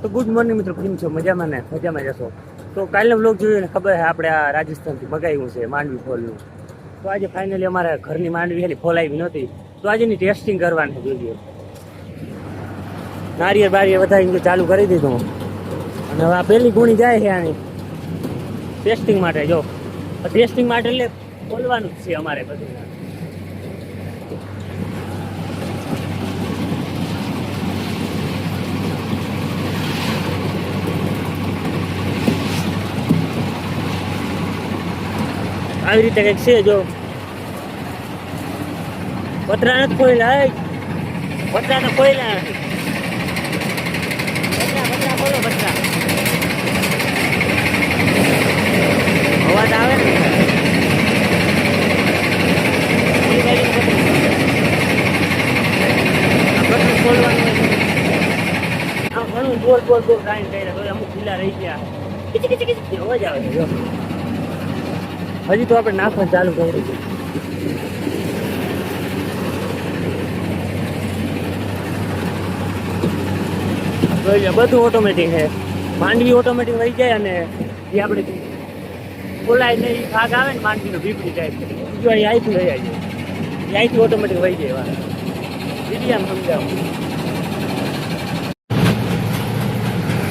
તો good morning મિત્રો, કેમ છો? મજામાં ને? મજામાં જશો. તો કાલનો વ્લોગ જોયો ને ખબર છે આપણે આ રાજસ્થાનથી મગાવ્યું છે માંડવી ફોલનું. તો આજે ફાઇનલી અમારા ઘરની માંડવી એની ફોલ આવી નહોતી, તો આજે એની ટેસ્ટિંગ કરવાની જોઈએ. નારિયેળ બારિયેળ વધારે ચાલુ કરી દીધું અને હવે આ પહેલી ગુણી જાય છે આની ટેસ્ટિંગ માટે. જો ટેસ્ટિંગ માટે એટલે ખોલવાનું જ છે અમારે બધું. આવી રીતે કંઈક છે. જો પતરા નથી ખોયલા, પતરા તો ખોયલા નથી. પતરા ખોલો, પતરા અવાજ આવે ને પતરું ખોલવાનું આમ ઘણું ગોળ ગોળ ગોળ કાંઈ કર્યા તો અમુક ઢીલા રહી ગયા અવાજ આવે છે. જો હજી તો આપણે નાખવાનું ચાલુ કર્યું છે. બધું ઓટોમેટિક છે. માંડવી ઓટોમેટિક વહી જાય અને જે આપણે ખોલાય ને એ ભાગ આવે ને માંડવીનો બીપડી ટાઈપ જો અહીં અહીંથી વહી જાય, એ અહીંથી ઓટોમેટિક વહી જાય. વિડીયામાં સમજાવું.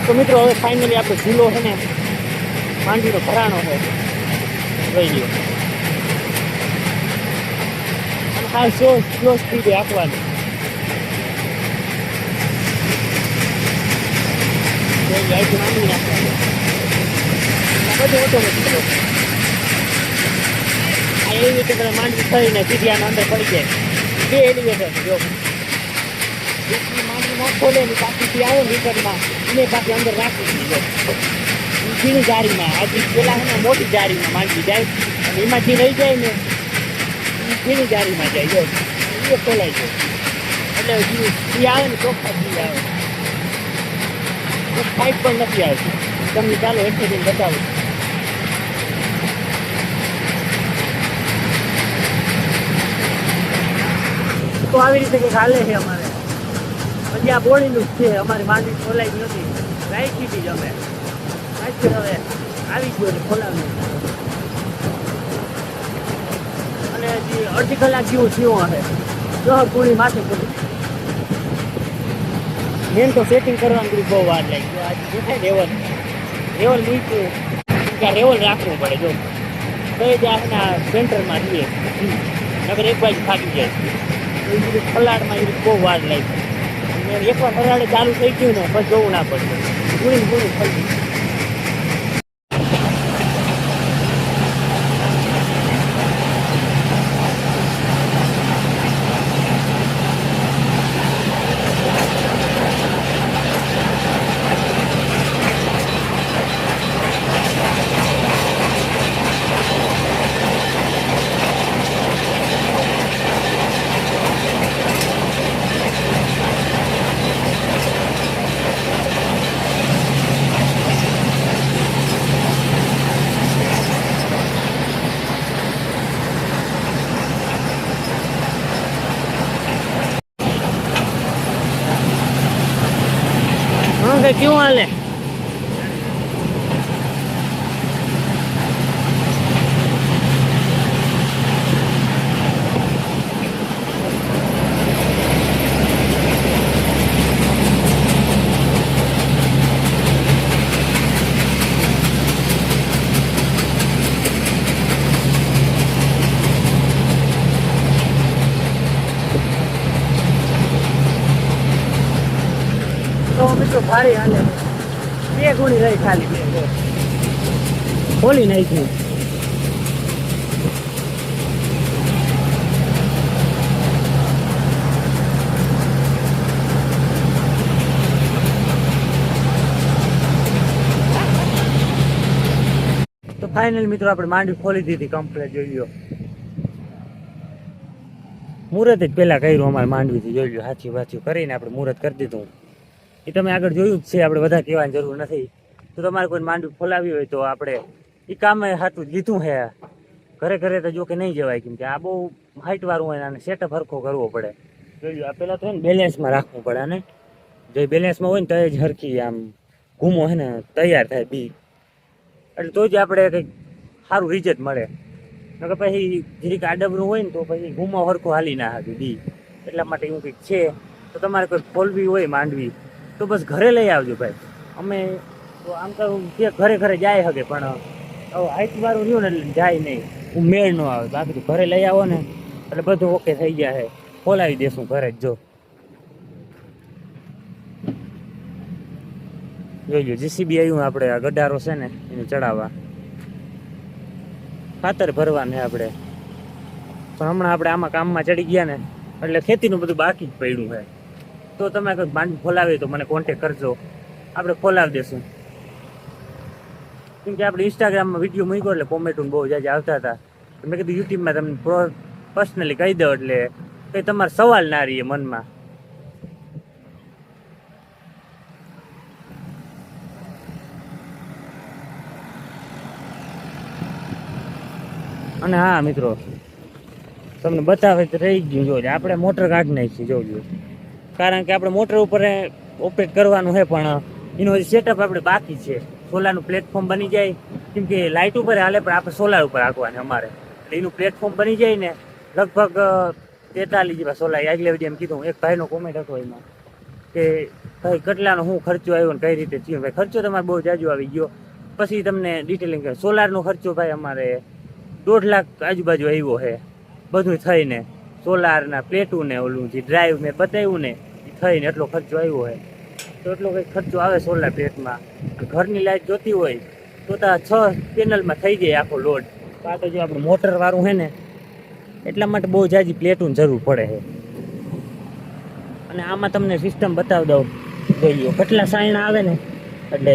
તો મિત્રો હવે ફાઇનલી આપણે ઝૂલો છે ને માંડવીનો ભરાણો છે જોઈ લ્યો. અને ખાસ સ્લો સ્પીડે આપવાની. અહીંથી માંડવી નાખવાની. બધું ઓટોમેટિક. આ એવી રીતે તમે માંડવી થઈને સીધી આના અંદર પડી જાય. બે એલિવેટર જો માંડવી ન ખોલે ને પાછીથી આવે મીટરમાં એને પાછી અંદર રાખી દીધી. ઝીણી જારીમાં આજે પેલા છે ને મોટી જારીમાં માંડવી જાય અને એમાંથી રહી જાય ને ઝીણી જારીમાં જાય. જો એ ખોલાય છે એટલે ઘી આવે ને ચોખ્ખા ઘી આવે. પાઇપ પણ નથી આવતી. તમને ચાલો એટલે દિન બતાવું. તો આવી રીતે કંઈક હાલે છે અમારે. હજી આ બોડીનું જ છે. અમારી માંડવી ખોલાઈ નથી, રાખી દીધી જ અમે. હવે આવી ગયો ને ખોલાવી અને હજી અડધી કલાક જેવું થયું હશે. જો પૂરી માથે પૂરી મેન તો સેટિંગ કરવાનું બધું બહુ વાર લાગી. જો આજે દેખાય રેવલ મૂક્યું ત્યાં રેવલ રાખવું પડે. જો કઈ જ આપણા સેન્ટરમાં રહીએ નગર એક બાજુ થાકી જાય. એ બધું ફલાડમાં એ બહુ વાર લાગી. એકવાર ફલાડે ચાલુ થઈ ગયું ને બસ જોવું ના પડશે. પૂરી ફરી क्यों हाल है? तो મિત્રો ભારી હાલે. બે ગુણી રહી ખાલી બે ખોલી નાખી. તો ફાઇનલ મિત્રો આપણે માંડવી ખોલી દીધી કમ્પ્લીટ. જોઈ લો મુહૂર્ત જ પહેલા કર્યું અમારે માંડવીથી. જોઈ લો સાચી કરીને આપણે મુહૂર્ત કરી દીધું. એ તમે આગળ જોયું જ છે. આપણે બધા કહેવાની જરૂર નથી. તો તમારે કોઈ માંડવી ખોલાવી હોય તો આપણે એ કામે સાચું લીધું છે. ઘરે તો જો કે નહીં જવાય, કેમ કે આ બહુ હાઈટ વાળું હોય અને સેટઅપ હરખો કરવો પડે. જોઈ લો આ પહેલાં તો બેલેન્સમાં રાખવું પડે. અને જો બેલેન્સમાં હોય ને તો જ હરખી આમ ઘૂમો છે ને તૈયાર થાય બી, એટલે તો જ આપણે કંઈક સારું રિઝલ્ટ મળે. નકર પછી જરીક આડબરું હોય ને તો પછી ઘૂમો હરખું હાલી ના શકે બી. એટલા માટે એવું કંઈક છે. તો તમારે કોઈ ખોલવી હોય માંડવી તો બસ ઘરે લઈ આવજો ભાઈ. અમે તો આમ તો જે ઘરે ઘરે જાય શકે, પણ હાઈટ વાળું રહ્યું ને એટલે જાય નહીં, હું મેળ ન આવે. બાકી તો ઘરે લઈ આવો ને એટલે બધું ઓકે થઈ જાય, ખોલાવી દેશું ઘરે જ. જોઈ લો જીસીબી આવ્યું આપણે, આ ગડારો છે ને એને ચડાવવા ખાતર ભરવાને આપણે. પણ હમણાં આપણે આમાં કામમાં ચડી ગયા ને એટલે ખેતીનું બધું બાકી જ પડ્યું છે. તો તમે કંઈક માંડવી ખોલાવી તો મને કોન્ટેક કરજો, આપણે ખોલાવી દેશું. કેમ કે આપણે ઇન્સ્ટાગ્રામમાં વિડીયો મૂક્યો એટલે કોમેન્ટો બહુ જાજા આવતા હતા. મેં કીધું યુટ્યુબમાં તમને પર્સનલી કહી દો એટલે કંઈ તમારો સવાલ ના રહીએ મનમાં. અને હા મિત્રો, તમને બતાવે તો રહી ગયું. જોજો આપણે મોટર કાઢી નાખીએ જોજો, કારણ કે આપણે મોટર ઉપર ઓપરેટ કરવાનું છે, પણ એનું હજી સેટઅપ આપણે બાકી છે. સોલારનું પ્લેટફોર્મ બની જાય, કેમ કે લાઇટ ઉપર હાલે પણ આપણે સોલાર ઉપર રાખવાની અમારે. એટલે એનું પ્લેટફોર્મ બની જાય ને લગભગ 43 જેવા સોલાર. આગલે વિડીયો એમ કીધું, એક ભાઈનો કોમેન્ટ હતો એમાં કે ભાઈ કેટલાનો શું ખર્ચો આવ્યો ને કઈ રીતે થયો. ભાઈ ખર્ચો તમારે બહુ જાજો આવી ગયો. પછી તમને ડિટેલિંગ કરે. સોલારનો ખર્ચો ભાઈ અમારે 1.5 લાખ આજુબાજુ આવ્યો છે બધું થઈને. સોલારના પ્લેટું ને ઓલું જે ડ્રાઈવ મેં બતાવ્યું ને એ થઈને એટલો ખર્ચો આવ્યો છે. તો એટલો કંઈક ખર્ચો આવે સોલાર પ્લેટમાં. ઘરની લાઇટ જોતી હોય તો 6 પેનલમાં થઈ જાય આખો લોડ. આ તો જો આપણે મોટર વાળું છે ને એટલા માટે બહુ જાજી પ્લેટોની જરૂર પડે છે. અને આમાં તમને સિસ્ટમ બતાવી દઉં, જોઈ લો કેટલા સાયણા આવે ને, એટલે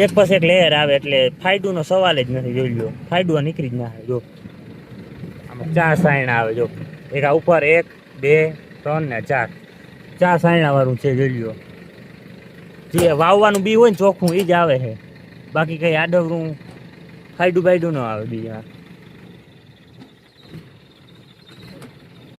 એક પછી એક લેયર આવે, એટલે ફાયદોનો સવાલ જ નથી. જોઈ લો ફાયદો નીકળી જ ના આવે. જો આમાં 4 સાયણા આવે. જો એક આ ઉપર 1 2 3 ને 4 સાયણા વાળું છે. જોઈ લો જે વાવવાનું બી હોય ને ચોખ્ખું એ જ આવે છે, બાકી કઈ આડવરું ફાયદું બાયડું ન આવે બીજા.